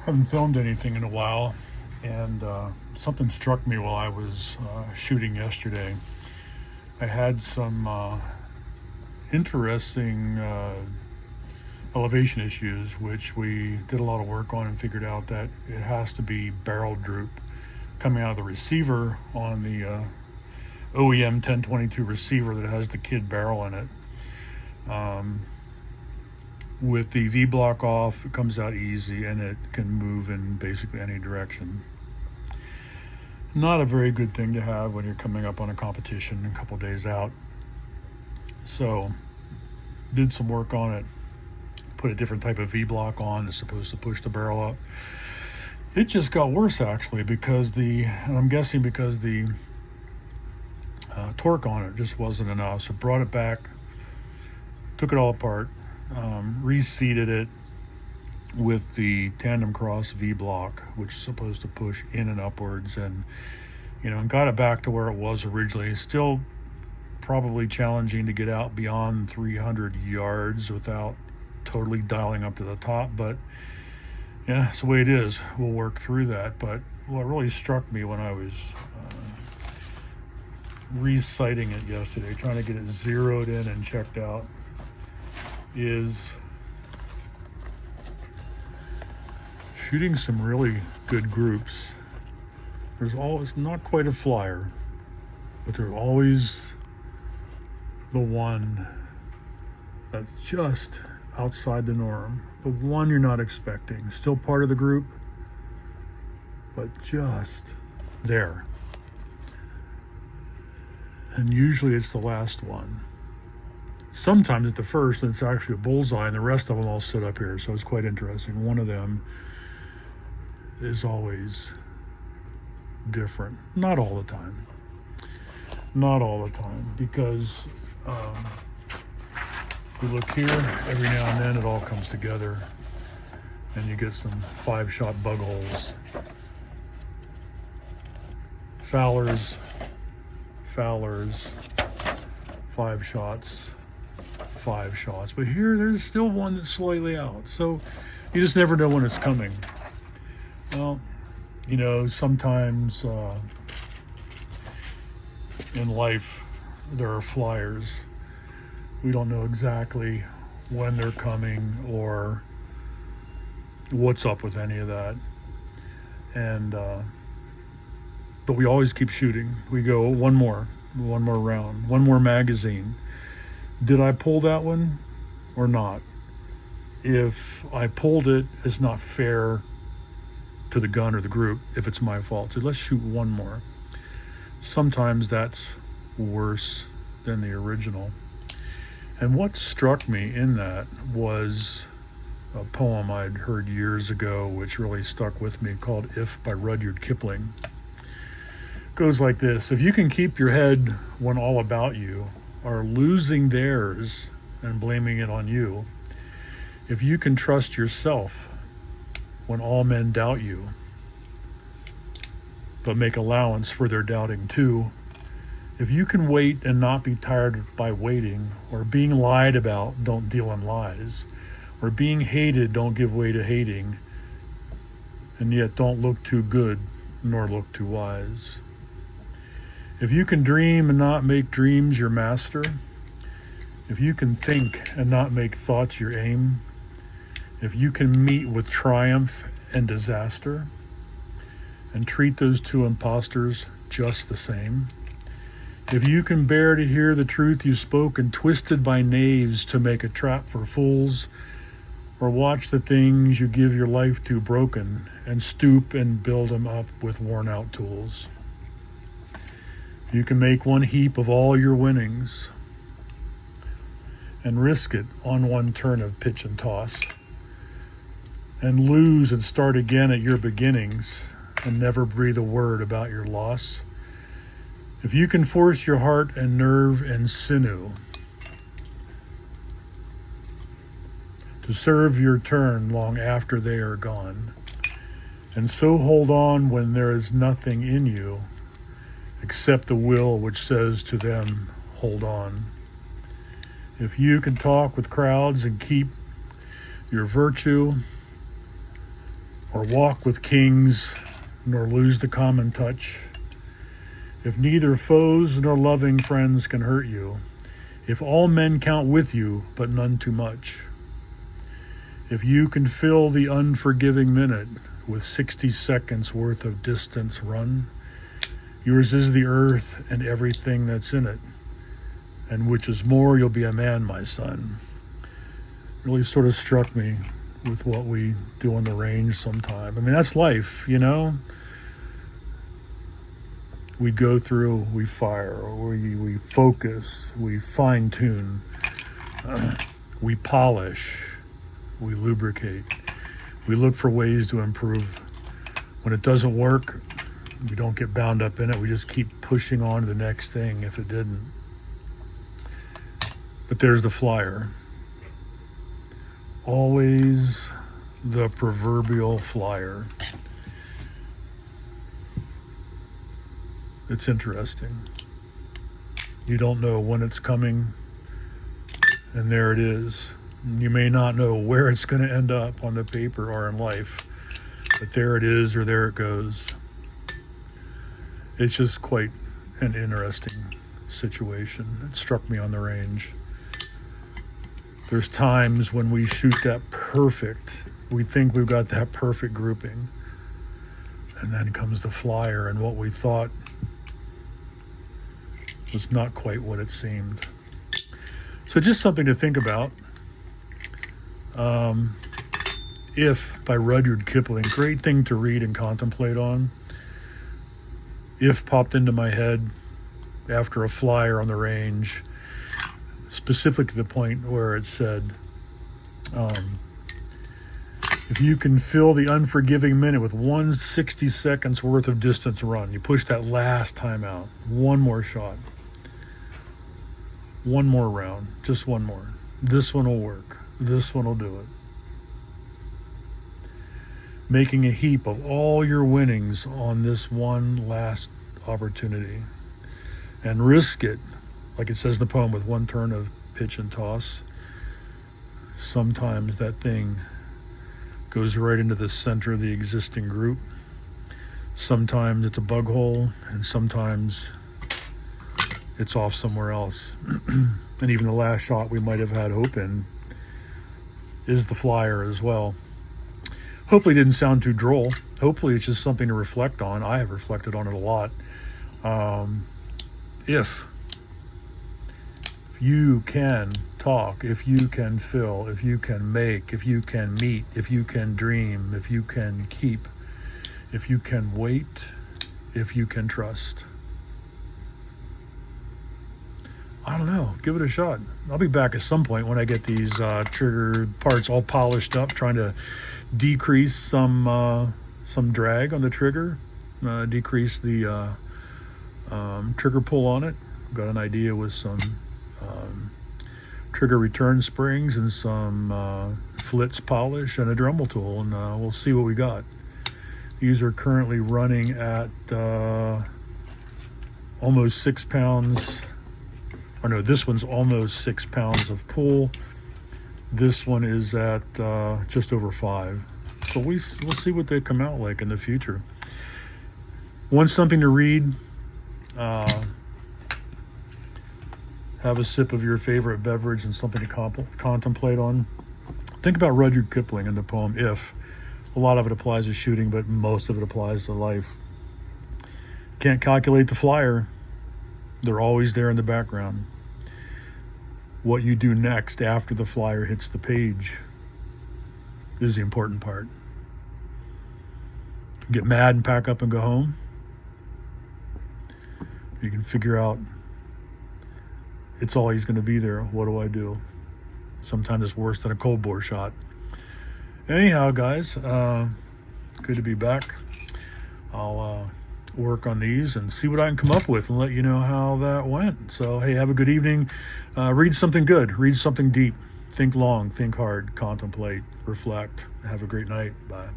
Haven't filmed anything in a while, and something struck me while I was shooting yesterday. I had some interesting elevation issues, which we did a lot of work on and figured out that it has to be barrel droop coming out of the receiver on the OEM 1022 receiver that has the kid barrel in it. With the V block off, it comes out easy and it can move in basically any direction. Not a very good thing to have when you're coming up on a competition a couple days out. So, did some work on it, put a different type of V block on that's supposed to push the barrel up. It just got worse actually because I'm guessing because the torque on it just wasn't enough. So brought it back, took it all apart, reseated it with the tandem cross V block, which is supposed to push in and upwards, and got it back to where it was originally. Still probably challenging to get out beyond 300 yards without totally dialing up to the top, but yeah, it's the way it is. We'll work through that. But what really struck me when I was resighting it yesterday, trying to get it zeroed in and checked out, is shooting some really good groups. There's always not quite a flyer, but there's always the one that's just outside the norm, the one you're not expecting, still part of the group, but just there. And usually it's the last one. Sometimes it's the first and it's actually a bullseye, and the rest of them all sit up here, so it's quite interesting. One of them is always different. Not all the time. Not all the time, because you look here, every now and then it all comes together, and you get some 5-shot bug holes. Fowlers, 5 shots, 5 shots. But here, there's still one that's slightly out. So you just never know when it's coming. Well, sometimes in life there are flyers. We don't know exactly when they're coming or what's up with any of that. And but we always keep shooting. We go one more round, one more magazine. Did I pull that one or not? If I pulled it, it's not fair to the gun or the group if it's my fault. So let's shoot one more. Sometimes that's worse than the original. And what struck me in that was a poem I'd heard years ago, which really stuck with me, called If by Rudyard Kipling. It goes like this: if you can keep your head when all about you are losing theirs and blaming it on you, if you can trust yourself when all men doubt you, but make allowance for their doubting too, if you can wait and not be tired by waiting, or being lied about, don't deal in lies, or being hated, don't give way to hating, and yet don't look too good nor look too wise. If you can dream and not make dreams your master, if you can think and not make thoughts your aim, if you can meet with triumph and disaster and treat those two impostors just the same, if you can bear to hear the truth you spoke and twisted by knaves to make a trap for fools, or watch the things you give your life to broken and stoop and build them up with worn out tools, you can make one heap of all your winnings and risk it on one turn of pitch and toss, and lose and start again at your beginnings and never breathe a word about your loss. If you can force your heart and nerve and sinew to serve your turn long after they are gone, and so hold on when there is nothing in you except the will which says to them, hold on. If you can talk with crowds and keep your virtue, or walk with kings, nor lose the common touch. If neither foes nor loving friends can hurt you, if all men count with you, but none too much, if you can fill the unforgiving minute with 60 seconds worth of distance run, yours is the earth and everything that's in it, and which is more, you'll be a man, my son. Really sort of struck me with what we do on the range sometime. I mean, that's life, you know? We go through, we fire, we focus, we fine tune, we polish, we lubricate, we look for ways to improve. When it doesn't work, we don't get bound up in it. We just keep pushing on to the next thing if it didn't. But there's the flyer. Always the proverbial flyer. It's interesting. You don't know when it's coming, and there it is. You may not know where it's going to end up on the paper or in life, but there it is, or there it goes. It's just quite an interesting situation. It struck me on the range. There's times when we shoot that perfect, we think we've got that perfect grouping, and then comes the flyer, and what we thought was not quite what it seemed. So just something to think about. If by Rudyard Kipling, great thing to read and contemplate on. If popped into my head after a flyer on the range, specifically the point where it said, if you can fill the unforgiving minute with 160 seconds worth of distance run, you push that last time out, one more shot, one more round, just one more. This one will work. This one will do it. Making a heap of all your winnings on this one last opportunity, and risk it, like it says in the poem, with one turn of pitch and toss. Sometimes that thing goes right into the center of the existing group. Sometimes it's a bug hole, and sometimes it's off somewhere else. And even the last shot we might have had hope in is the flyer as well. Hopefully it didn't sound too droll. Hopefully it's just something to reflect on. I have reflected on it a lot. If you can talk, if you can fill, if you can make, if you can meet, if you can dream, if you can keep, if you can wait, if you can trust. I don't know. Give it a shot. I'll be back at some point when I get these trigger parts all polished up, trying to decrease some drag on the trigger, decrease the trigger pull on it. Got an idea with some trigger return springs and some flitz polish and a Dremel tool, and we'll see what we got. These are currently running at almost 6 pounds. Or no, this one's almost 6 pounds of pull. This one is at just over 5. So we'll see what they come out like in the future. Want something to read? Have a sip of your favorite beverage and something to contemplate on. Think about Rudyard Kipling in the poem If. A lot of it applies to shooting, but most of it applies to life. Can't calculate the flyer. They're always there in the background. What you do next after the flyer hits the page is the important part. Get mad and pack up and go home. You can figure out it's always going to be there. What do I do? Sometimes it's worse than a cold bore shot. Anyhow, guys, good to be back. I'll work on these and see what I can come up with and let you know how that went. So, hey, have a good evening. Read something good. Read something deep. Think long. Think hard. Contemplate. Reflect. Have a great night. Bye.